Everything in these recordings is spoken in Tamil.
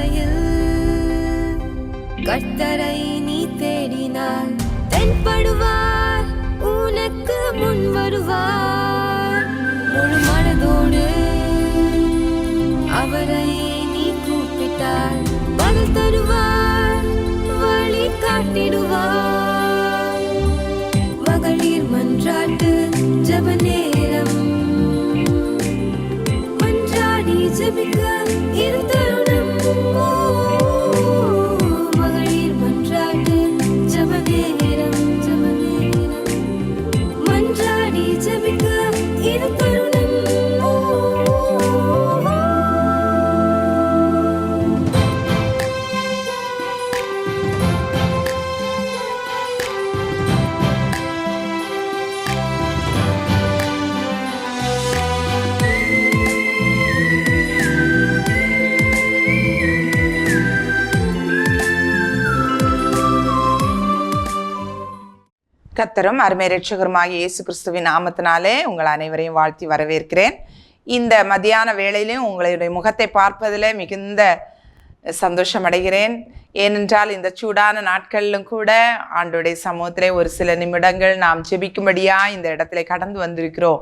பாதையில் கர்த்தரை நீ தேடினார், தென்படுவார், உனக்கு முன் வருவார். முழு மனதோடு அவரை நீ கூப்பிட்டார், பதில் தருவார், வழி காட்டிடுவார். மகளிர் மன்றாட்டு ஜெப நேரம், மன்றாடி ஜெபிக்க இரு தருணம். மகளிர் மன்றாட்டு ஜெப நேரம், மன்றாடி ஜெபிக்க இரு தருணம். கர்த்தரும் அருமை இரட்சகருமாகிய இயேசு கிறிஸ்துவின் நாமத்தினாலே உங்கள் அனைவரையும் வாழ்த்தி வரவேற்கிறேன். இந்த மத்தியான வேளையிலும் உங்களுடைய முகத்தை பார்ப்பதில் மிகுந்த சந்தோஷம் அடைகிறேன். ஏனென்றால் இந்த சூடான நாட்களிலும் கூட ஆண்டவருடைய சமூகத்திலே ஒரு சில நிமிடங்கள் நாம் ஜெபிக்கும்படியாக இந்த இடத்துல கடந்து வந்திருக்கிறோம்.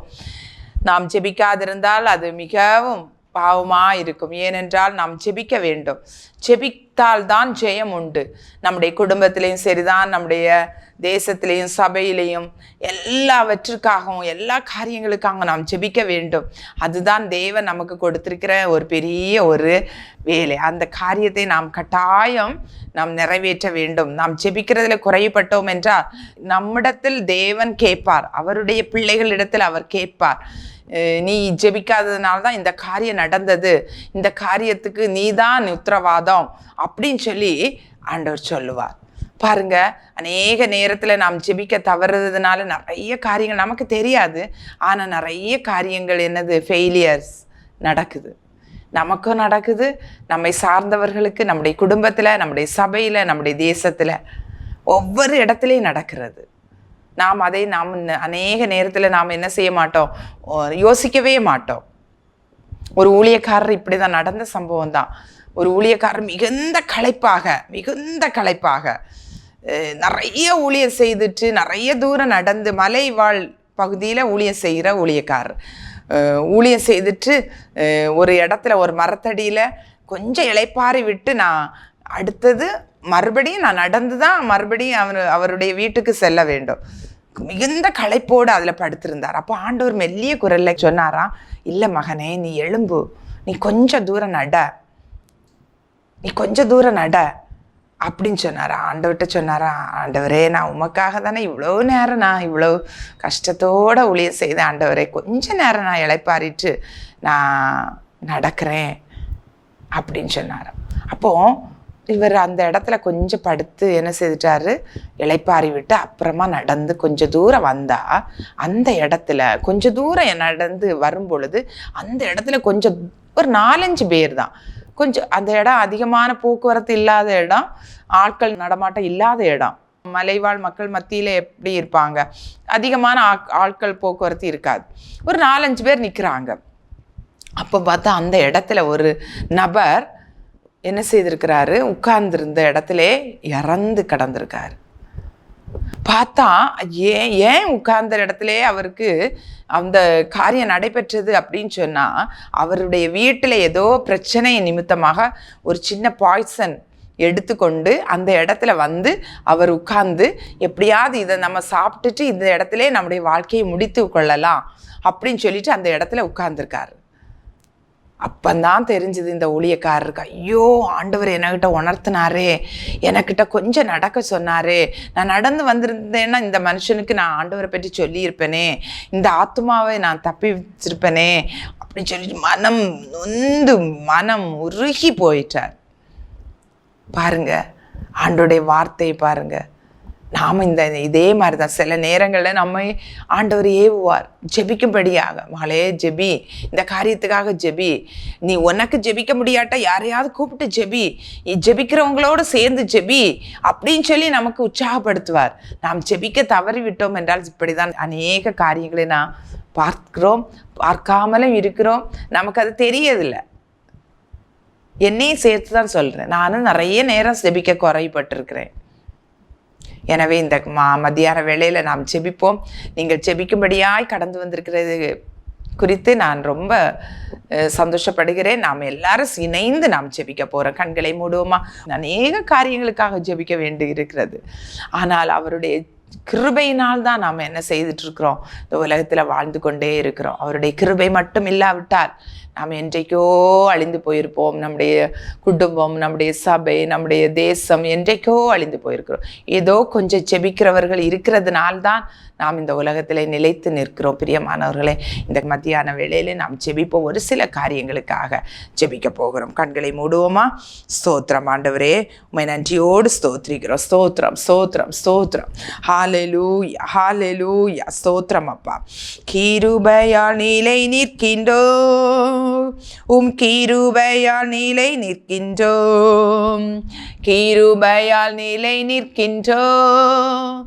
நாம் ஜெபிக்காதிருந்தால் அது மிகவும் பாவமாக இருக்கும். ஏனென்றால் நாம் ஜெபிக்க வேண்டும். ஜெபித்தால் தான் ஜெயம் உண்டு. நம்முடைய குடும்பத்திலையும் சரிதான், நம்முடைய தேசத்திலையும் சபையிலையும் எல்லாவற்றிற்காகவும் எல்லா காரியங்களுக்காக நாம் ஜெபிக்க வேண்டும். அதுதான் தேவன் நமக்கு கொடுத்திருக்கிற ஒரு பெரிய ஒரு வேலை. அந்த காரியத்தை நாம் கட்டாயம் நாம் நிறைவேற்ற வேண்டும். நாம் ஜெபிக்கிறதுல குறைபட்டோம் என்றால் நம்மிடத்தில் தேவன் கேட்பார், அவருடைய பிள்ளைகளிடத்தில் அவர் கேட்பார். நீ ஜெபிக்காததுனால தான் இந்த காரியம் நடந்தது, இந்த காரியத்துக்கு நீ தான் உத்தரவாதம் அப்படின்னு சொல்லி ஆண்டவர் சொல்லுவார். பாருங்க, அநேக நேரத்தில் நாம் ஜெபிக்க தவறுறதுனால நிறைய காரியங்கள் நமக்கு தெரியாது. ஆனால் நிறைய காரியங்கள் என்னது, ஃபெயிலியர்ஸ் நடக்குது. நமக்கும் நடக்குது, நம்மை சார்ந்தவர்களுக்கு, நம்முடைய குடும்பத்தில், நம்முடைய சபையில், நம்முடைய தேசத்தில், ஒவ்வொரு இடத்துலையும் நடக்கிறது. நாம் அதை அநேக நேரத்தில் நாம் என்ன செய்ய மாட்டோம், யோசிக்கவே மாட்டோம். ஒரு ஊழியக்காரர் இப்படி தான் நடந்த சம்பவம் தான். ஒரு ஊழியக்காரர் மிகுந்த களைப்பாக நிறைய ஊழியம் செய்துட்டு நிறைய தூரம் நடந்து மலைவாழ் பகுதியில் ஊழியம் செய்கிற ஊழியக்காரர் ஊழியம் செய்துட்டு ஒரு இடத்துல ஒரு மரத்தடியில் கொஞ்சம் இளைப்பாரி விட்டு நான் அடுத்தது மறுபடியும் நான் நடந்து தான் மறுபடியும் அவருடைய வீட்டுக்கு செல்ல வேண்டும். மிகுந்த களைப்போடு அதில் படுத்திருந்தார். அப்போ ஆண்டவர் மெல்லிய குரலில் சொன்னாராம், இல்லை மகனே, நீ எழும்பு, நீ கொஞ்சம் தூரம் நட அப்படின்னு சொன்னாரா. ஆண்டவர்கிட்ட சொன்னாரா, ஆண்டவரே, நான் உமக்காக தானே இவ்வளோ நேரம் நான் இவ்வளோ கஷ்டத்தோடு ஊழியம் செய்தேன். ஆண்டவரே, கொஞ்ச நேரம் நான் இளைப்பாரிட்டு நான் நடக்கிறேன் அப்படின்னு சொன்னாராம். அப்போது இவர் அந்த இடத்துல கொஞ்சம் படுத்து என்ன செய்துட்டாரு, இளைப்பாரி விட்டு அப்புறமா நடந்து கொஞ்சம் தூரம் வந்தால் அந்த இடத்துல கொஞ்சம் தூரம் நடந்து வரும் பொழுது அந்த இடத்துல கொஞ்சம் ஒரு 4-5 பேர் தான். கொஞ்சம் அந்த இடம் அதிகமான போக்குவரத்து இல்லாத இடம், ஆட்கள் நடமாட்டம் இல்லாத இடம். மலைவாழ் மக்கள் மத்தியில் எப்படி இருப்பாங்க, அதிகமான ஆட்கள் போக்குவரத்து இருக்காது. ஒரு 4-5 பேர் நிற்கிறாங்க. அப்போ பார்த்தா அந்த இடத்துல ஒரு நபர் என்ன செய்திருக்கிறாரு, உட்கார்ந்துருந்த இடத்துல இறந்து கிடந்திருக்காரு. பார்த்தா ஏன் உட்கார்ந்த இடத்துல அவருக்கு அந்த காரியம் நடைபெற்றது அப்படின்னு சொன்னால், அவருடைய வீட்டில் ஏதோ பிரச்சனை நிமித்தமாக ஒரு சின்ன பாய்சன் எடுத்துக்கொண்டு அந்த இடத்துல வந்து அவர் உட்கார்ந்து எப்படியாவது இதை நம்ம சாப்பிட்டுட்டு இந்த இடத்துல நம்முடைய வாழ்க்கையை முடித்து கொள்ளலாம் அப்படின்னு சொல்லிட்டு அந்த இடத்துல உட்கார்ந்துருக்காரு. அப்பந்தான் தெரிஞ்சது இந்த ஊழியக்காரருக்கு, ஐயோ, ஆண்டவர் என்கிட்ட உணர்த்தினாரே, எனக்கிட்ட கொஞ்சம் நடக்க சொன்னாரே, நான் நடந்து வந்திருந்தேன்னா இந்த மனுஷனுக்கு நான் ஆண்டவரை பற்றி சொல்லியிருப்பேனே, இந்த ஆத்மாவை நான் தப்பி வச்சிருப்பேனே அப்படின்னு சொல்லிட்டு மனம் உருகி போயிட்டார். பாருங்க, ஆண்டவருடைய வார்த்தையை பாருங்க. நாம் இதே மாதிரி தான் சில நேரங்களில் நம்ம ஆண்டவர் ஏவுவார் ஜெபிக்கும்படியாக, மகளே ஜெபி, இந்த காரியத்துக்காக ஜெபி, நீ உனக்கு ஜெபிக்க முடியாட்டா யாரையாவது கூப்பிட்டு ஜெபி, ஜெபிக்கிறவங்களோடு சேர்ந்து ஜெபி அப்படின்னு சொல்லி நமக்கு உற்சாகப்படுத்துவார். நாம் ஜெபிக்க தவறி விட்டோம் என்றால் இப்படி தான் அநேக காரியங்களை நான் பார்க்கிறோம், பார்க்காமலும் இருக்கிறோம், நமக்கு அது தெரியதில்லை. என்னையும் சேர்த்து தான் சொல்கிறேன். நானும் நிறைய நேரம் ஜெபிக்க குறைபட்டிருக்கிறேன். எனவே இந்த மத்தியான வேளையில் நாம் ஜெபிப்போம். நீங்கள் ஜெபிக்கும்படியாய் கடந்து வந்திருக்கிறது குறித்து நான் ரொம்ப சந்தோஷப்படுகிறேன். நாம் எல்லாரும் இணைந்து நாம் ஜெபிக்க போகிறோம். கண்களை மூடுவோமா? அநேக காரியங்களுக்காக ஜெபிக்க வேண்டி இருக்கிறது. ஆனால் அவருடைய கிருபையினால் தான் நாம் என்ன செய்துட்டு இருக்கிறோம்? இந்த உலகத்தில் வாழ்ந்து கொண்டே இருக்கிறோம். அவருடைய கிருபை மட்டும் இல்லாவிட்டால் நாம் என்றைக்கோ அழிந்து போயிருப்போம். நம்முடைய குடும்பம், நம்முடைய சபை, நம்முடைய தேசம் என்றைக்கோ அழிந்து போயிருக்கிறோம். ஏதோ கொஞ்சம் ஜெபிக்கிறவர்கள் இருக்கிறதுனால்தான் நாம் இந்த உலகத்தில் நிலைத்து நிற்கிறோம். பிரியமானவர்களே, இந்த மத்தியான வேளையில் நாம் ஜெபிப்போம். ஒரு சில காரியங்களுக்காக ஜெபிக்க போகிறோம். கண்களை மூடுவோமா? ஸ்தோத்திரம் ஆண்டவரே, உம்மை நன்றியோடு ஸ்தோத்திரிக்கிறோம். ஸ்தோத்திரம் ஸ்தோத்திரம் ஸ்தோத்திரம். ஹல்லேலூயா ஹல்லேலூயா. ஸ்தோத்திரம் அப்பா. கிருபையால் நிலை நிற்கின்றோம், உம் கிருபையால் நிலை நிற்கின்றோம், கிருபையால் நிலை நிற்கின்றோம்,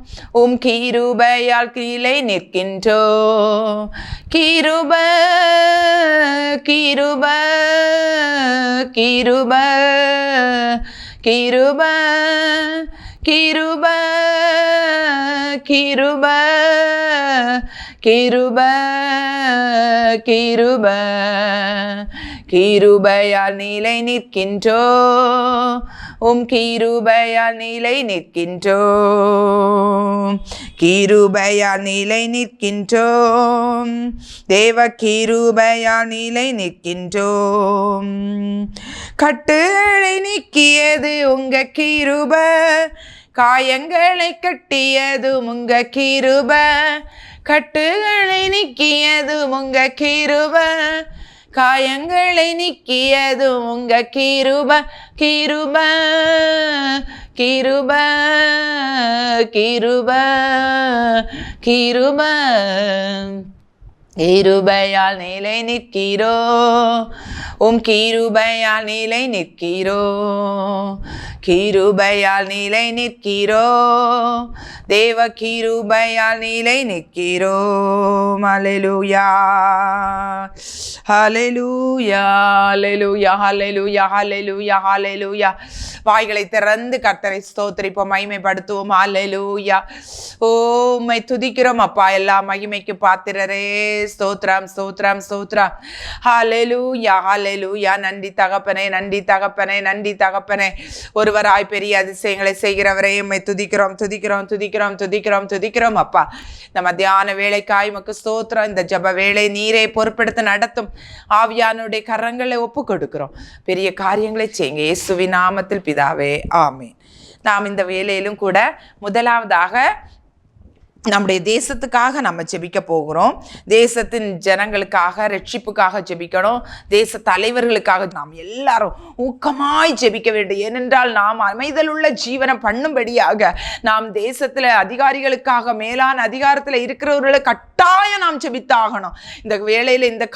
உம் கிருபையால் நிலை நிற்கின்றோம். கிருப கிருப கிருப கிருப கிருப கிருப கிருப கிருப கிருபையால் நிலை நிற்கின்றோம், உம் கிருபையால் நிலை நிற்கின்றோம், கிருபையால் நிலை நிற்கின்றோம், தேவ கிருபையால் நிலை நிற்கின்றோம். கட்டுகளை நீக்கியது உங்க கிருப, காயங்களை கட்டியது உங்க கிருப, கட்டுகளை நீக்கியது உங்க கிருப, காயங்களை நீக்கியது உங்க கிருப, கிருப கிருப கிருப கிருப. கிருபையால் நிலை நிற்கிறோ, உம் கிருபையால் நிலை நிற்கிறோ, கிருபையால் நிலை நிற்கிறோ, தேவ கிருபையால் நிலை நிற்கிறோ. ஹல்லேலூயா ஹல்லேலூயா ஹல்லேலூயா ஹல்லேலூயா ஹல்லேலூயா ஹல்லேலூயா. வாய்களை திறந்து கர்த்தரை ஸ்தோத்திரிப்போம், மகிமைப்படுத்துவோம். ஹல்லேலூயா. ஓ, உம்மை துதிக்கிறோம் அப்பா, எல்லா மகிமைக்கு பாத்திரரே. ஸ்தோத்திரம் ஸ்தோத்திரம் ஸ்தோத்திரம். ஹல்லேலூயா ஹல்லேலூயா. நன்றி தகப்பனே, நன்றி தகப்பனே, நன்றி தகப்பனே. ஒருவராய் பெரிய அதிசயங்களை செய்கிறவரே, உம்மை துதிக்கிறோம் துதிக்கிறோம் துதிக்கிறோம் துதிக்கிறோம் துதிக்கிறோம் அப்பா. இந்த மத்தியான வேளைக்காய் உமக்கு ஸ்தோத்திரம். இந்த ஜப வேளை நீரே பொறுப்பெடுத்து நடத்தும். ஆவியானுடைய கரங்களை ஒப்பு கொடுக்கிறோம். பெரிய காரியங்களை செய்யுங்க இயேசுவின் நாமத்தில் பிதாவே, ஆமேன். நாம் இந்த வேளையிலும் கூட முதலாவதாக நம்முடைய தேசத்துக்காக நம்ம ஜெபிக்க போகிறோம். தேசத்தின் ஜனங்களுக்காக, ரட்சிப்புக்காக ஜெபிக்கணும். தேச தலைவர்களுக்காக நாம் எல்லாரும் ஊக்கமாய் ஜெபிக்க வேண்டும். ஏனென்றால் நாம் அமைதலுள்ள ஜீவனம் பண்ணும்படியாக நாம் தேசத்தில் அதிகாரிகளுக்காக, மேலான அதிகாரத்தில் இருக்கிறவர்களை கட்டாயம் நாம் ஜெபித்தாகணும். இந்த வேளையில், இந்த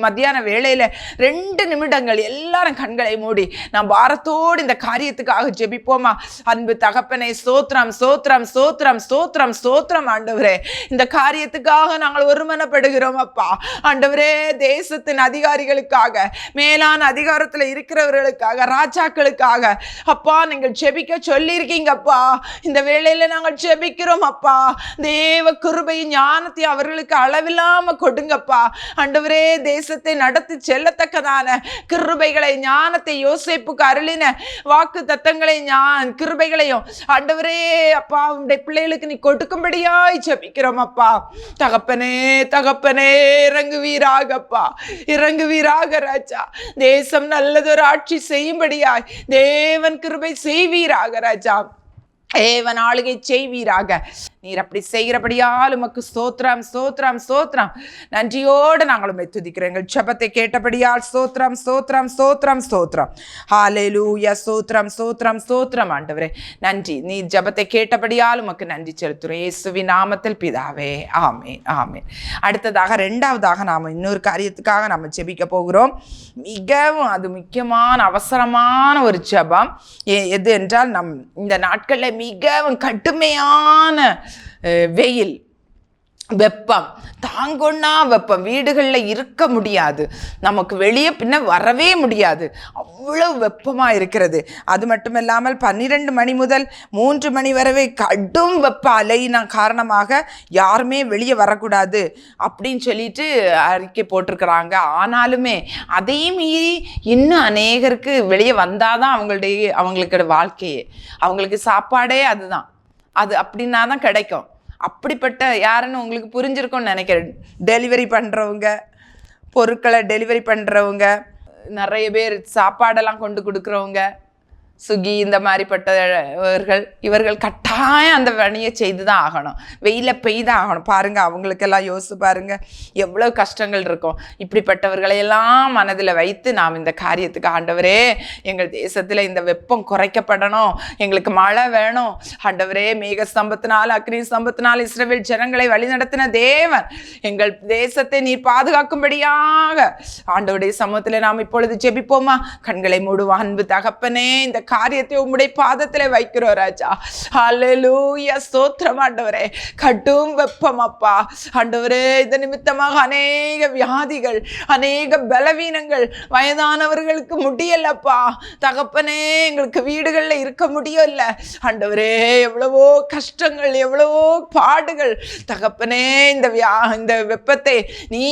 மத்தியான வேளையில் 2 நிமிடங்கள் எல்லாரும் கண்களை மூடி நாம் பாரத்தோடு இந்த காரியத்துக்காக ஜெபிப்போமா? அன்பு தகப்பனை, ஸ்தோத்திரம் ஸ்தோத்திரம் ஸ்தோத்திரம் ஸ்தோத்திரம் ஸ்தோத்திரம் ஆண்டவரே. இந்த காரியத்துக்காக நாங்கள் ஒருமனப்படுகிறோம் அப்பா. ஆண்டவரே, தேசத்தின் அதிகாரிகளுக்காக, மேலான அதிகாரத்தில் இருக்கிறவர்களுக்காக, ராஜாக்களுக்காக அப்பா நீங்கள் ஜெபிக்க சொல்லியிருக்கீங்க அப்பா. இந்த வேளையில நாங்கள் ஜெபிக்கிறோம் அப்பா. தேவ கிருபையின் ஞானத்தை அவர்களுக்கு அளவில்லாம கொடுங்கப்பா. ஆண்டவரே, தேசத்தை நடத்தி செல்லத்தக்கதான கிருபைகளை, ஞானத்தை, யோசேப்புக்கு அருளின வாக்கு தத்தங்களை, கிருபைகளையும் ஆண்டவரே அப்பா உடைய பிள்ளைகளுக்கு நீ கொடுக்கும்படியா ஜெபிக்கிறோம் அப்பா. தகப்பனே தகப்பனே, இறங்குவீராகப்பா, இறங்குவீராக ராஜா. தேசம் நல்லதொரு ஆட்சி செய்யும்படியாய் தேவன் கிருபை செய்வீராக ராஜா. தேவன் ஆளுகை செய்வீராக. நீர் அப்படி செய்கிறபடியால் உமக்கு ஸ்தோத்திரம் ஸ்தோத்திரம் ஸ்தோத்திரம். நன்றியோடு நாங்கள் உம்மை துதிக்கிறோம். எங்கள் ஜெபத்தை கேட்டபடியால் ஸ்தோத்திரம் ஸ்தோத்திரம் ஸ்தோத்திரம் ஸ்தோத்திரம். ஹல்லேலூயா. ஸ்தோத்திரம் ஸ்தோத்திரம் ஸ்தோத்திரம் ஆண்டவரே. நன்றி. நீர் ஜெபத்தை கேட்டபடியால் உமக்கு நன்றி செலுத்துகிறோம் இயேசுவின் நாமத்தில் பிதாவே, ஆமேன் ஆமேன். அடுத்ததாக 2வதாக நாம் இன்னொரு காரியத்துக்காக நாம் ஜெபிக்க போகிறோம். மிகவும் அது முக்கியமான அவசரமான ஒரு ஜெபம். எது என்றால், இந்த நாட்களில் மிகவும் கடுமையான வெயில். வெப்பம், தாங்கொன்னா வெப்பம், வீடுகளில் இருக்க முடியாது, நமக்கு வெளியே பின்ன வரவே முடியாது, அவ்வளவு வெப்பமாக இருக்கிறது. அது மட்டும் இல்லாமல் 12 மணி முதல் 3 மணி வரை கடும் வெப்ப அலையின காரணமாக யாருமே வெளியே வரக்கூடாது அப்படின்னு சொல்லிட்டு அறிக்கை போட்டிருக்கிறாங்க. ஆனாலுமே அதையும் மீறி இன்னும் அநேகருக்கு வெளியே வந்தாதான் அவங்களுக்கு வாழ்க்கையே, அவங்களுக்கு சாப்பாடே அதுதான், அது அப்படின்னா தான் கிடைக்கும். அப்படிப்பட்ட யாருன்னு உங்களுக்கு புரிஞ்சிருக்கும்னு நினைக்கிறேன். டெலிவரி பண்ணுறவங்க, பொருட்களை டெலிவரி பண்ணுறவங்க, நிறைய பேர் சாப்பாடெல்லாம் கொண்டு கொடுக்குறவங்க, சுகி இந்த மாதிரிப்பட்டவர்கள், இவர்கள் கட்டாயம் அந்த பணியை செய்து தான் ஆகணும், வெயில பெய்தான் ஆகணும். பாருங்கள், அவங்களுக்கெல்லாம் யோசிச்சு பாருங்கள் எவ்வளோ கஷ்டங்கள் இருக்கும். இப்படிப்பட்டவர்களையெல்லாம் மனதில் வைத்து நாம் இந்த காரியத்துக்கு, ஆண்டவரே எங்கள் தேசத்தில் இந்த வெப்பம் குறைக்கப்படணும், எங்களுக்கு மழை வேணும் ஆண்டவரே, மேக ஸ்தம்பத்தினால் அக்னி ஸ்தம்பத்தினால் இஸ்ரவேல் ஜனங்களை வழிநடத்தின தேவன், எங்கள் தேசத்தை நீர் பாதுகாக்கும்படியாக ஆண்டவருடைய சமூகத்தில் நாம் இப்பொழுது ஜெபிப்போமா? கண்களை மூடுவோம். அன்பு தகப்பனே, இந்த காரியத்தை உம்முடைய பாதத்துல வைக்கிறோம் ராஜா. ஹல்லேலூயா, ஸ்தோத்திரம் ஆண்டவரே. கடும் வெப்பம் அப்பா ஆண்டவரே, இந்த நிமித்தமாக அநேக வியாதிகள், அநேக பலவீனங்கள், வயதானவர்களுக்கு முடியலப்பா தகப்பனே, எங்களுக்கு வீடுகள்ல இருக்க முடியல ஆண்டவரே, எவ்வளவோ கஷ்டங்கள், எவ்வளவோ பாடுகள் தகப்பனே. இந்த வெப்பத்தை நீ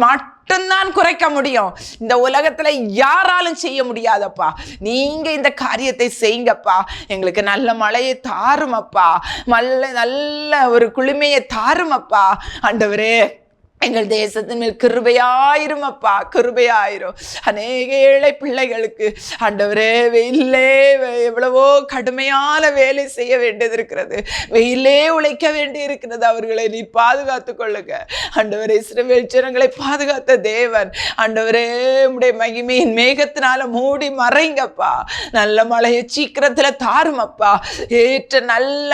மட்டும்தான் குறைக்க முடியும், இந்த உலகத்துல யாராலும் செய்ய முடியாதப்பா. நீங்க இந்த காரியத்தை செய்யுங்கப்பா. எங்களுக்கு நல்ல மழையை தாருமப்பா, நல்ல ஒரு குளுமையை தாருமப்பா ஆண்டவரே. எங்கள் தேசத்தின் மேல் கிருபையாயிரும் அப்பா, கிருபையாயிரும். அநேக ஏழை பிள்ளைகளுக்கு ஆண்டவரே வெயிலே எவ்வளவோ கடுமையான வேலை செய்ய வேண்டியது இருக்கிறது, வெயிலே உழைக்க வேண்டி இருக்கிறது. அவர்களை நீ பாதுகாத்து கொள்ளுங்க ஆண்டவரே. இஸ்ரவேல் ஜனங்களை பாதுகாத்த தேவன் ஆண்டவரே, உம்முடைய மகிமையின் மேகத்தினால மூடி மறைங்கப்பா. நல்ல மழையை சீக்கிரத்துல தாருமப்பா. ஏற்ற நல்ல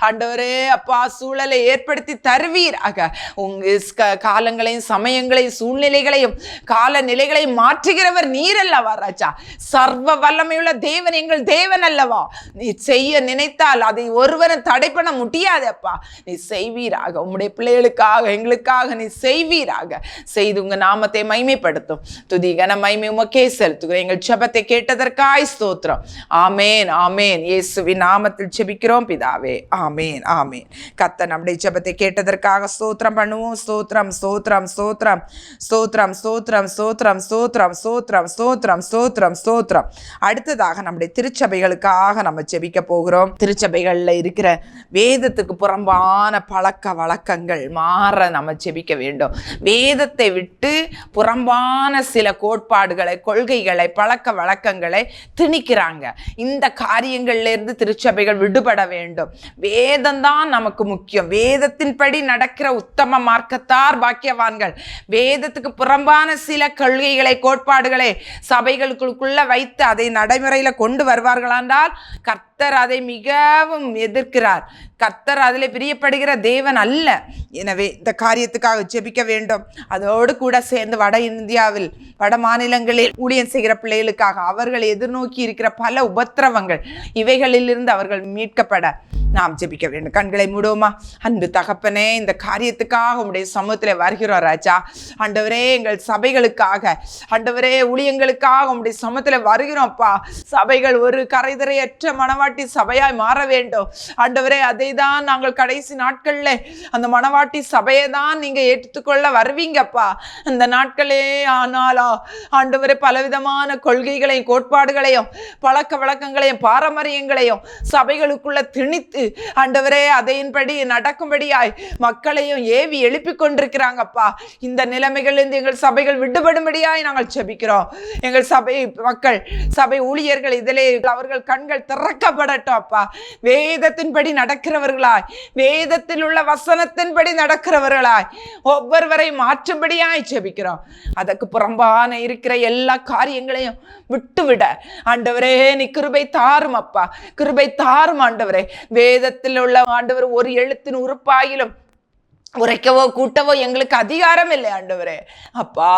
ஆண்டவரே அப்பா சூழலை ஏற்படுத்தி தருவீராக. உங்க காலங்களையும் சமயங்களையும் சூழ்நிலைகளையும் காலநிலைகளையும் மாற்றுகிறவர் நீர் அல்லவா ராஜா. சர்வ வல்லமையுள்ள தேவன் எங்கள் தேவன் அல்லவா. நீ செய்ய நினைத்தால் அதை ஒருவரும் தடை பண்ண முடியாது அப்பா. நீ செய்வீராக, உம்முடைய பிள்ளைகளுக்காக எங்களுக்காக நீ செய்வீராக. செய்து உங்க நாமத்தை மகிமைப்படுத்தும். துதி கன மகிமை உமக்கே செலுத்துகிறோம். எங்கள் ஜெபத்தை கேட்டதற்காய் ஸ்தோத்திரம். ஆமேன், ஆமேன். இயேசுவின் நாமத்தில் ஜெபிக்கிறோம் பிதாவே. ஆமேன், ஆமேன். கர்த்தர் நம்முடைய ஜெபத்தை கேட்டதற்காக ஸ்தோத்திரம் பண்ணுவோம். ஸ்தோத்திரம், ஸ்தோத்திரம், ஸ்தோத்திரம், ஸ்தோத்திரம், ஸ்தோத்திரம், ஸ்தோத்திரம், ஸ்தோத்திரம், ஸ்தோத்திரம், ஸ்தோத்திரம், ஸ்தோத்திரம், ஸ்தோத்திரம். அடுத்ததாக நம்முடைய திருச்சபைகளுக்காக நம்ம ஜெபிக்க போகிறோம். திருச்சபைகள்ல இருக்கிற வேதத்துக்கு புறம்பான பழக்க வழக்கங்கள் மாற நம்ம ஜெபிக்க வேண்டும். வேதத்தை விட்டு புறம்பான சில கோட்பாடுகளை, கொள்கைகளை, பழக்க வழக்கங்களை திணிக்கிறாங்க. இந்த காரியங்கள்ல இருந்து திருச்சபைகள் விடுபட வேண்டும். வேதம்தான் நமக்கு முக்கியம். வேதத்தின்படி நடக்கிற உத்தம மார்க்கத்தார் பாக்கியவான்கள். வேதத்துக்கு புறம்பான சில கொள்கைகளை, கோட்பாடுகளை சபைகளுக்குள்ள வைத்து அதை நடைமுறையில கொண்டு வருவார்களானால் கர்த்தர் அதை மிகவும் எதிர்க்கிறார். கர்த்தர் அதில் பிரியப்படுகிற தேவன் அல்ல. எனவே இந்த காரியத்துக்காக ஜெபிக்க வேண்டும். அதோடு கூட சேர்ந்து வட இந்தியாவில், வட மாநிலங்களில் ஊழியம் செய்கிற பிள்ளைகளுக்காக அவர்கள் எதிர்நோக்கி இருக்கிற பல உபத்திரவங்கள், இவைகளிலிருந்து அவர்கள் மீட்கப்பட நாம் ஜெபிக்க வேண்டும். கண்களை மூடுவோமா? அன்பு தகப்பனே, இந்த காரியத்துக்காக உம்முடைய சமூகத்தில் வருகிறோம் ராஜா. ஆண்டவரே, எங்கள் சபைகளுக்காக, ஆண்டவரே ஊழியங்களுக்காக உம்முடைய சமூகத்தில் வருகிறோம்ப்பா. சபைகள் ஒரு கரைதரையற்ற மனவாட்டி சபையாய் மாற வேண்டும் ஆண்டவரே. அதை தான் நாங்கள் கடைசி நாட்கள்ல அந்த மனவாட்டி சபையை தான் நீங்க ஏற்றுக்கொள்ள வருவீங்கப்பா. அந்த நாட்களே ஆனாலா ஆண்டவரே, பலவிதமான கொள்கைகளையும் கோட்பாடுகளையும் பழக்க வழக்கங்களையும் பாரம்பரியங்களையும் சபைகளுக்குள்ள திணித்து ஆண்டவரே அதையின்படி நடக்கும்படியாய் மக்களையும் ஏவி எழுப்பி கொண்டிருக்கிறாங்கப்பா. இந்த நிலைமைகளிலிருந்து எங்கள் சபைகள் விடுபடும்படியாய் நாங்கள் ஜெபிக்கிறோம். எங்கள் சபை மக்கள், சபை ஊழியர்கள் இதிலே அவர்கள் கண்கள் திறக்கப்படட்டும் அப்பா. வேதத்தின்படி நடக்கிறவர்களாய், வேதத்தில் உள்ள வசனத்தின்படி நடக்கிறவர்களாய் ஒவ்வொருவரை மாற்றும்படியாய் ஜெபிக்கிறோம். அதற்கு புறம்பான இருக்கிற எல்லா காரியங்களையும் விட்டுவிட ஆண்டவரே நீ கிருபை தாரும் அப்பா, கிருபை தாரும் ஆண்டவரே. வேதத்தில் உள்ள ஆண்டவர் ஒரு எழுத்தின் உறுப்பாயிலும் உரைக்கவோ கூட்டவோ எங்களுக்கு அதிகாரம் இல்லை ஆண்டவரே. அப்பா,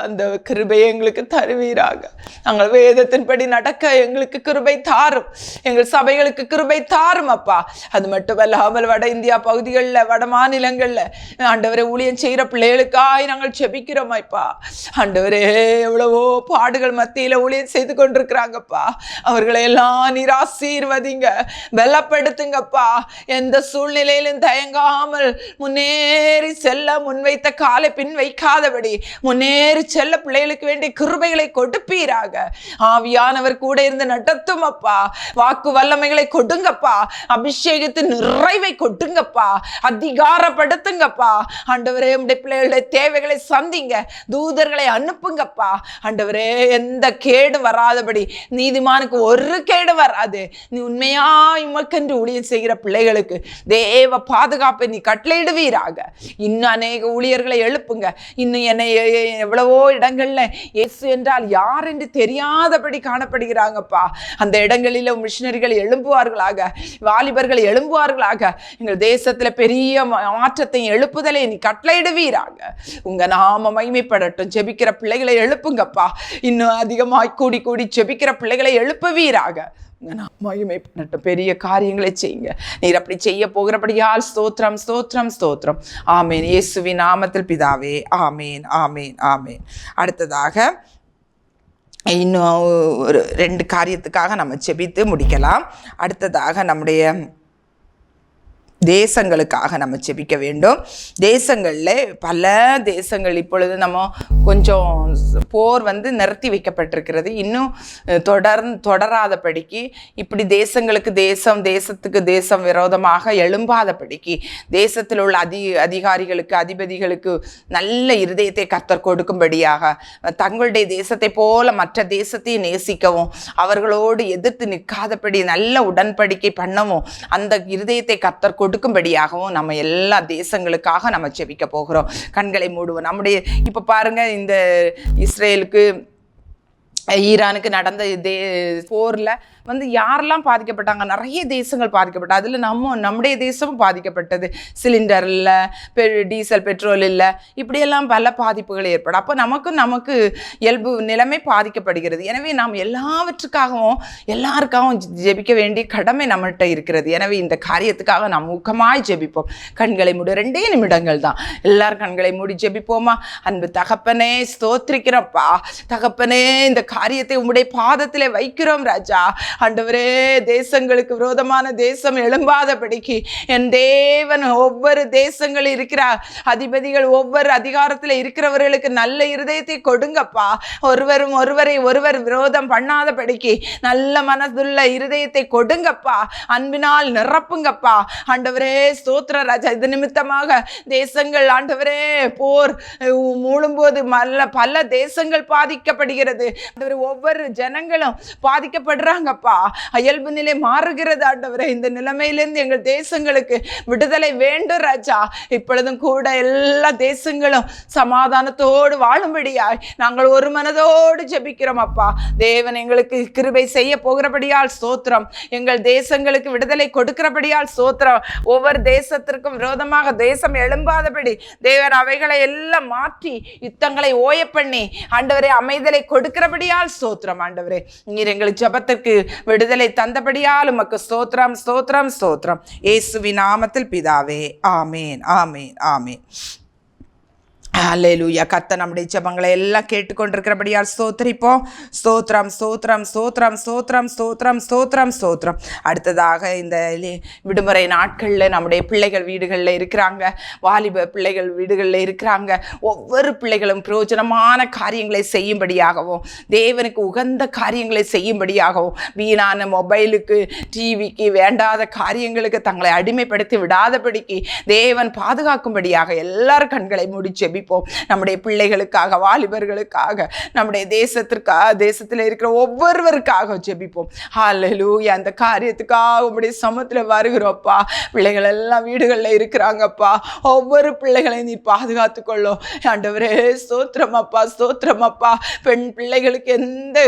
அந்த கிருபையை எங்களுக்கு தருவீராக. நாங்கள் வேதத்தின்படி நடக்க எங்களுக்கு கிருபை தாரும். எங்கள் சபைகளுக்கு கிருபை தாரும் அப்பா. அது மட்டுமல்லாமல் வட இந்தியா பகுதிகளில், வட மாநிலங்களில் ஆண்டவரே ஊழியம் செய்கிற பிள்ளைகளுக்காய் நாங்கள் செபிக்கிறோம் அப்பா. ஆண்டவரே, எவ்வளவோ பாடுகள் மத்தியில் ஊழியம் செய்து கொண்டிருக்கிறாங்கப்பா. அவர்களை எல்லாம் நீர் ஆசீர்வதிங்க, பலப்படுத்துங்கப்பா. எந்த சூழ்நிலையிலும் தயங்காமல் முன்னேறி செல்ல முன்வைத்த காலை பின் வைக்காதபடி முன்னேறி செல்ல பிள்ளைகளுக்கு வேண்டிய கிருபைகளை கொடுப்பீராக. ஆவியானவர் கூட இருந்து நடத்தும் அப்பா. வாக்கு வல்லமைகளை கொடுங்கப்பா. அபிஷேகத்தின் நிறைவை கொடுங்கப்பா. அதிகாரப்படுத்துங்கப்பா. ஆண்டவரே, உடைய பிள்ளைகளுடைய தேவைகளை சந்திங்க. தூதர்களை அனுப்புங்கப்பா. ஆண்டவரே, எந்த கேடு வராதபடி, நீதிமானுக்கு ஒரு கேடு வராது. நீ உண்மையாய் உமக்கென்று ஊழியம் செய்கிற பிள்ளைகளுக்கு தேவ பாதுகாப்பை நீ கட்டளையிடுவீராக. இன்னும் அநேக ஊழியர்களை எழுப்புங்க. இன்னும் என்னை எவ்வளவோ இடங்கள்ல இயேசு என்றால் யார் என்று தெரியாதபடி காணப்படுகிறாங்கப்பா. அந்த இடங்களில் மிஷனரிகள் எழும்புவார்களாக, வாலிபர்கள் எழும்புவார்களாக. எங்கள் தேசத்துல பெரிய மாற்றத்தை எழுப்புதலை நீ கட்டளையிடுவீராக. உங்க நாம மகிமைப்படட்டும். ஜெபிக்கிற பிள்ளைகளை எழுப்புங்கப்பா. இன்னும் அதிகமாய் கூடி கூடி ஜெபிக்கிற பிள்ளைகளை எழுப்புவீராக. மகிமைப்படட்டும். பெரிய காரியங்களை செய்யுங்க. நீர் அப்படி செய்ய போகிறபடியால் ஸ்தோத்திரம், ஸ்தோத்திரம், ஸ்தோத்திரம். ஆமேன். இயேசுவின் நாமத்தில் பிதாவே. ஆமேன், ஆமேன், ஆமேன். அடுத்ததாக இன்னும் ஒரு 2 காரியத்துக்காக நம்ம செபித்து முடிக்கலாம். அடுத்ததாக நம்முடைய தேசங்களுக்காக நம்ம செபிக்க வேண்டும். தேசங்களில் பல தேசங்கள் இப்பொழுது நம்ம கொஞ்சம் போர் நிறுத்தி வைக்கப்பட்டிருக்கிறது. இன்னும் தொடராதபடிக்கு, இப்படி தேசங்களுக்கு தேசம், தேசத்துக்கு தேசம் விரோதமாக எழும்பாதபடிக்கு தேசத்தில் உள்ள அதிகாரிகளுக்கு, அதிபதிகளுக்கு நல்ல இருதயத்தை கர்த்தர் கொடுக்கும்படியாக, தங்களுடைய தேசத்தை போல மற்ற தேசத்தை நேசிக்கவும், அவர்களோடு எதிர்த்து நிற்காதபடி நல்ல உடன்படிக்கை பண்ணவும் அந்த இருதயத்தை கர்த்தர் கொடுக்கும்படியாகவும் நம்ம எல்லா தேசங்களுக்காக நம்ம செபிக்க போகிறோம். கண்களை மூடுவோம். நம்முடைய இப்போ பாருங்க, இந்த இஸ்ரேலுக்கு ஈரானுக்கு நடந்த போரில் யாரெல்லாம் பாதிக்கப்பட்டாங்க? நிறைய தேசங்கள் பாதிக்கப்பட்டது. அதில் நம்முடைய தேசமும் பாதிக்கப்பட்டது. சிலிண்டர் இல்லை, டீசல், பெட்ரோல் இல்லை, இப்படியெல்லாம் பல பாதிப்புகள் ஏற்படும். அப்போ நமக்கு இயல்பு நிலைமை பாதிக்கப்படுகிறது. எனவே நாம் எல்லாருக்காகவும் ஜெபிக்க வேண்டிய கடமை நம்மகிட்ட இருக்கிறது. எனவே இந்த காரியத்துக்காக நாம் ஊக்கமாய் ஜெபிப்போம். கண்களை மூடி 2 நிமிடங்கள் தான். எல்லாரும் கண்களை மூடி ஜெபிப்போமா? அன்பு தகப்பனே, ஸ்தோத்திரிக்கிறப்பா. தகப்பனே, இந்த காரியத்தை உம்முடைய பாதத்திலே வைக்கிறோம் ராஜா. ஆண்டவரே, தேசங்களுக்கு விரோதமான தேசம் எழும்பாதபடிக்கு என் தேவன் ஒவ்வொரு தேசங்களில் இருக்கிற அதிபதிகள், ஒவ்வொரு அதிகாரத்தில் இருக்கிறவர்களுக்கு நல்ல இருதயத்தை கொடுங்கப்பா. ஒருவர் விரோதம் பண்ணாதபடிக்கு நல்ல மனதுள்ள இருதயத்தை கொடுங்கப்பா. அன்பினால் நிரப்புங்கப்பா. ஆண்டவரே, ஸ்தோத்திர ராஜா. இது நிமித்தமாக தேசங்கள் ஆண்டவரே போர் மூழும்போது பல தேசங்கள் பாதிக்கப்படுகிறது. ஒவ்வொரு ஜனங்களும் பாதிக்கப்படுறாங்கப்பா. இயல்பு நிலை மாறுகிறது ஆண்டவரே. இந்த நிலைமையிலிருந்து எங்கள் தேசங்களுக்கு விடுதலை வேண்டும் ராஜா. இப்பொழுதும் கூட எல்லா தேசங்களும் சமாதானத்தோடு வாழும்படியாய் நாங்கள் ஒரு மனதோடு ஜெபிக்கிறோம் அப்பா. தேவன் எங்களுக்கு கிருபை செய்ய போகிறபடியால் ஸ்தோத்திரம். எங்கள் தேசங்களுக்கு விடுதலை கொடுக்கிறபடியால் ஸ்தோத்திரம். ஒவ்வொரு தேசத்திற்கும் விரோதமாக தேசம் எழும்பாதபடி தேவன் அவைகளை எல்லாம் மாற்றி யுத்தங்களை ஓய பண்ணி ஆண்டவரே அமைதலை கொடுக்கிறபடியால் ஸ்தோத்திரம். ஆண்டவரே, நீர் எங்களுக்கு ஜெபத்திற்கு விடுதலை தந்தபடியால் உமக்கு ஸ்தோத்திரம், ஸ்தோத்திரம், ஸ்தோத்திரம். இயேசுவின் நாமத்தில் பிதாவே. ஆமேன், ஆமேன், ஆமேன். அல்லேலூயா. கர்த்தர் நம்முடைய ஜெபங்களை எல்லாம் கேட்டுக்கொண்டிருக்கிறபடியால் ஸ்தோத்திரிப்போம். ஸ்தோத்திரம், ஸ்தோத்திரம், ஸ்தோத்திரம், ஸ்தோத்திரம், ஸ்தோத்திரம், ஸ்தோத்திரம், ஸ்தோத்திரம். அடுத்ததாக இந்த விடுமுறை நாட்களில் நம்முடைய பிள்ளைகள் வீடுகளில் இருக்கிறாங்க, வாலிப பிள்ளைகள் வீடுகளில் இருக்கிறாங்க. ஒவ்வொரு பிள்ளைகளும் பிரயோஜனமான காரியங்களை செய்யும்படியாகவும், தேவனுக்கு உகந்த காரியங்களை செய்யும்படியாகவும், வீணான மொபைலுக்கு, டிவிக்கு, வேண்டாத காரியங்களுக்கு தங்களை அடிமைப்படுத்தி விடாதபடிக்கு தேவன் பாதுகாக்கும்படியாக எல்லாரும் கண்களை மூடி ஜெபிப்போம். ஜெபிப்போம். நம்முடைய பிள்ளைகளுக்காக, வாலிபர்களுக்காக, நம்முடைய தேசத்தில் இருக்கிற ஒவ்வொருவருக்காக ஜெபிப்போம். ஹல்லேலூயா. அந்த காரியத்துக்காக உம்முடைய சமூகத்தில் வருகிறோப்பா. பிள்ளைகள் எல்லாம் வீடுகளில் இருக்கிறாங்கப்பா. ஒவ்வொரு பிள்ளைகளையும் நீ பாதுகாத்து கொள்ளும் ஆண்டவரே. ஸ்தோத்திரம் அப்பா, ஸ்தோத்திரம் அப்பா. பெண் பிள்ளைகளுக்கு எந்த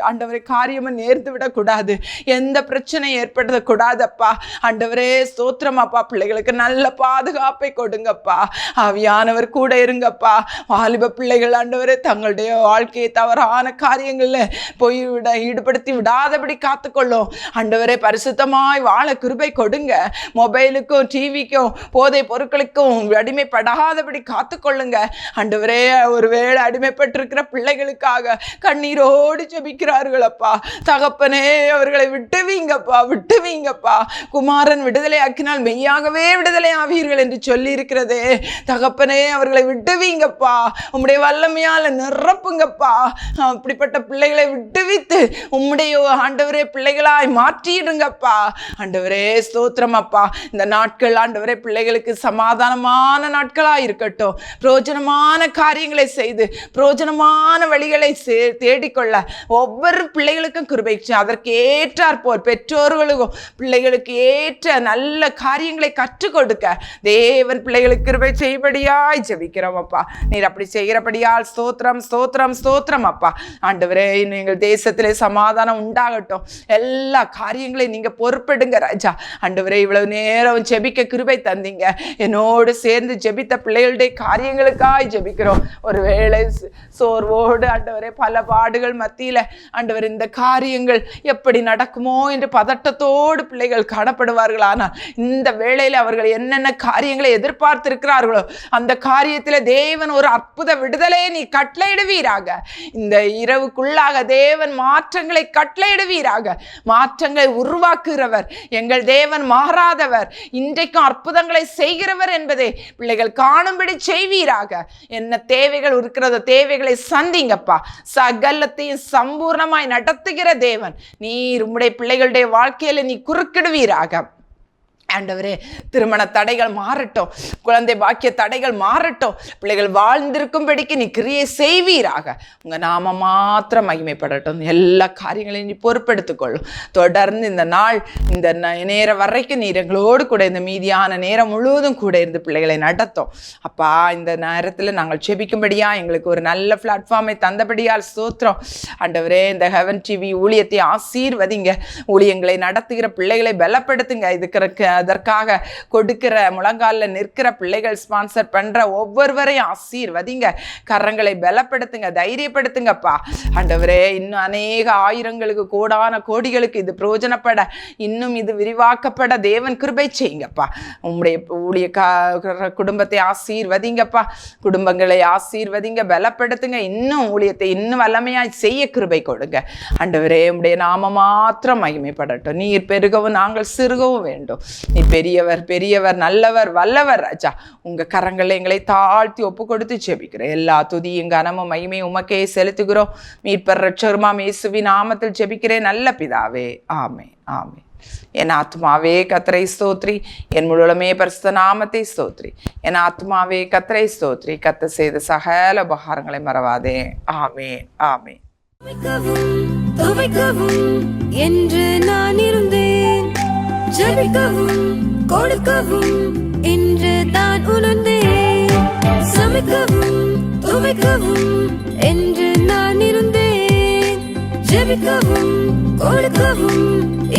ஆண்டவரே காரியமும் நேர்ந்து விடக்கூடாது, எந்த பிரச்சனை ஏற்படக்கூடாதப்பா. ஆண்டவரே ஸ்தோத்திரம் அப்பா. பிள்ளைகளுக்கு நல்ல பாதுகாப்பை கொடுங்கப்பா. ஆவியானவர் கூட இருங்கப்பா. வாலிப பிள்ளைகள் ஆண்டவரே தங்களுடைய வாழ்க்கையை தவறான காரியங்களில் போய் ஈடுபடுத்தி விடாதபடி காத்துக்கொள்ளும் ஆண்டவரே. பரிசுத்தமாய் வாழ கிருபை கொடுங்க. மொபைலுக்கும் டிவிக்கும் போதை பொருட்களுக்கும் அடிமைப்படாதபடி காத்துக்கொள்ளுங்க ஆண்டவரே. ஒருவேளை அடிமைப்பட்டிருக்கிற பிள்ளைகளுக்காக கண்ணீரோடு ஜெபிக்கிறார்கள் அப்பா. தகப்பனே அவர்களை விட்டுவீங்கப்பா, விட்டுவீங்கப்பா. குமாரன் விடுதலை ஆக்கினால் மெய்யாகவே விடுதலை ஆவீர்கள் என்று சொல்லி இருக்கிறதே தகப்பனே. அவர்களை விட்டுவீங்கப்பா. உம்முடைய வல்லமையால் நிரப்புங்கப்பா. அப்படிப்பட்ட பிள்ளைகளை விட்டுவித்து உம்முடைய ஆண்டவரே பிள்ளைகளாய் மாற்றிடுங்கப்பா ஆண்டவரே. ஸ்தோத்திரம் அப்பா. இந்த நாட்கள் ஆண்டவரே பிள்ளைகளுக்கு சமாதானமான நாட்களாக இருக்கட்டும். பிரயோஜனமான காரியங்களை செய்து பிரயோஜனமான வழிகளை தேடிக்கொள்ள ஒவ்வொரு பிள்ளைகளுக்கும் கிருபை, அதற்கு ஏற்றார் போல் பெற்றோர்களுக்கும் பிள்ளைகளுக்கு ஏற்ற நல்ல காரியங்களை கற்றுக் கொடுக்க தேவன் பிள்ளைகளுக்கு கிருபை செய்படியாய் ஜெபிக்கிறோம் அப்பா. நீர் அப்படி செய்கிறபடியால் ஸ்தோத்திரம், ஸ்தோத்திரம், ஸ்தோத்திரம் அப்பா. ஆண்டவரே எங்கள் தேசத்திலே சமாதானம் உண்டாகட்டும். எல்லா காரியங்களையும் நீங்க பொறுப்பெடுங்க ராஜா. ஆண்டவரே இவ்வளவு நேரம் ஜெபிக்க கிருபை தந்தீங்க. என்னோடு சேர்ந்து ஜெபித்த பிள்ளைகளுடைய காரியங்களுக்காய் ஜெபிக்கிறோம். ஒருவேளை சோர்வோடு ஆண்டவரே பல பாடுகள் மத்தியில ஆண்டவர் இந்த காரியங்கள் எப்படி நடக்குமோ என்று பதட்டத்தோடு பிள்ளைகள் காணப்படுவார்கள். ஆனால் இந்த வேளையில் அவர்கள் என்னென்ன காரியங்களை எதிர்பார்த்திருக்கிறார்களோ அந்த காரியத்தில் தேவன் ஒரு அற்புத விடுதலை நீ கட்டளையிடுவீராக. இந்த இரவுக்குள்ளாக தேவன் மாற்றங்களை கட்டளையிடுவீராக. மாற்றங்களை உருவாக்குகிறவர் எங்கள் தேவன் மாறாதவர், இன்றைக்கும் அற்புதங்களை செய்கிறவர் என்பதை பிள்ளைகள் காணும்படி செய்வீராக. என்ன தேவைகள் இருக்கிறதோ தேவைகளை சந்திங்கப்பா. சகலத்தையும் சம்பூர்ணமாய் நடத்துகிற தேவன் நீர். உம்முடைய பிள்ளைகளுடைய வாழ்க்கையில நீ குறுக்கிடுவீராக ஆண்டவரே. திருமண தடைகள் மாறட்டும், குழந்தை பாக்கிய தடைகள் மாறட்டும். பிள்ளைகள் வாழ்ந்திருக்கும்படிக்கு நீ கிரியை செய்வீராக. உங்க நாம மாத்திரம் மகிமைப்படட்டும். எல்லா காரியங்களையும் நீ பொறுப்பெடுத்துக்கொள்ளும். தொடர்ந்து இந்த நாள் இந்த நேரம் வரைக்கும் நீர் எங்களோடு கூட இந்த மீதியான நேரம் முழுவதும் கூட இருந்து பிள்ளைகளை நடத்தும் அப்பா. இந்த நேரத்தில் நாங்கள் செபிக்கும்படியா எங்களுக்கு ஒரு நல்ல பிளாட்ஃபார்மை தந்தபடியால் ஸ்தோத்திரம் ஆண்டவரே. இந்த ஹெவன் டிவி ஊழியத்தை ஆசீர்வதிங்க. ஊழியங்களை நடத்துகிற பிள்ளைகளை பலப்படுத்துங்க. அதற்காக கொடுக்கிற முழங்காலில் நிற்கிற பிள்ளைகள் ஸ்பான்சர் பண்ற ஒவ்வொருவரையும் ஆசீர்வதிங்க. கரங்களை பலப்படுத்துங்க, தைரியப்படுத்துங்கப்பா ஆண்டவரே. இன்னும் அநேக ஆயிரங்களுக்கு கோடான கோடிகளுக்கு இது பிரயோஜனப்பட இன்னும் இது விரிவாக்கப்பட தேவன் கிருபை செய்யுங்கப்பா. உம்முடைய ஊழிய குடும்பத்தை ஆசீர்வதிங்கப்பா. குடும்பங்களை ஆசீர்வதிங்க, பலப்படுத்துங்க. இன்னும் ஊழியத்தை இன்னும் வல்லமையாய் செய்ய கிருபை கொடுங்க ஆண்டவரே. உம்முடைய நாம மாத்திரம் மகிமைப்படட்டும். நீர் பெருகவும் நாங்கள் சிறுகவும் வேண்டும். நீ பெரியவர், பெரியவர், நல்லவர், வல்லவர் ராஜா. உங்க கரங்களை எங்களை தாழ்த்தி ஒப்பு கொடுத்து ஜெபிக்கிறோம். எல்லா துதியும் கனமும் மகிமையும் உமக்கே செலுத்துகிறோம். மீட்பர் இரட்சகருமாம் இயேசுவின் நாமத்தில் ஜெபிக்கிறேன் நல்ல பிதாவே. ஆமென், ஆமென். என் ஆத்மாவே கர்த்தரை ஸ்தோத்ரி, என் முழுமே பரிசுத்த நாமத்தை ஸ்தோத்ரி. என் ஆத்மாவே கர்த்தரை ஸ்தோத்ரி, கர்த்தர் செய்த சகல உபகாரங்களை மறவாதே. ஆமென், ஆமென். என்று நான் இருந்தேன், ஜெபிக்கவும் கொடுக்கவும் என்று தான் உணர்ந்தேன். சமைக்கவும் துவைக்கவும் என்று நான் இருந்தேன், ஜெபிக்கவும் கொடுக்கவும்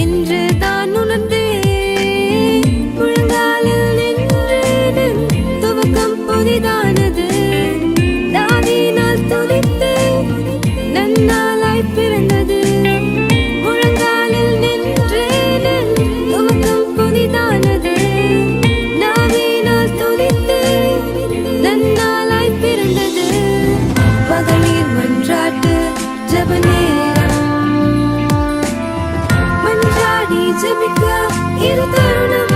என்று தான் உணர்ந்தேன். முழங்காலில் நின்று துவக்கம் புதிதானது, தாவினால் துதித்து நன்னாளாய் பிறந்தது. ஜெபிக்க இது தருணம்.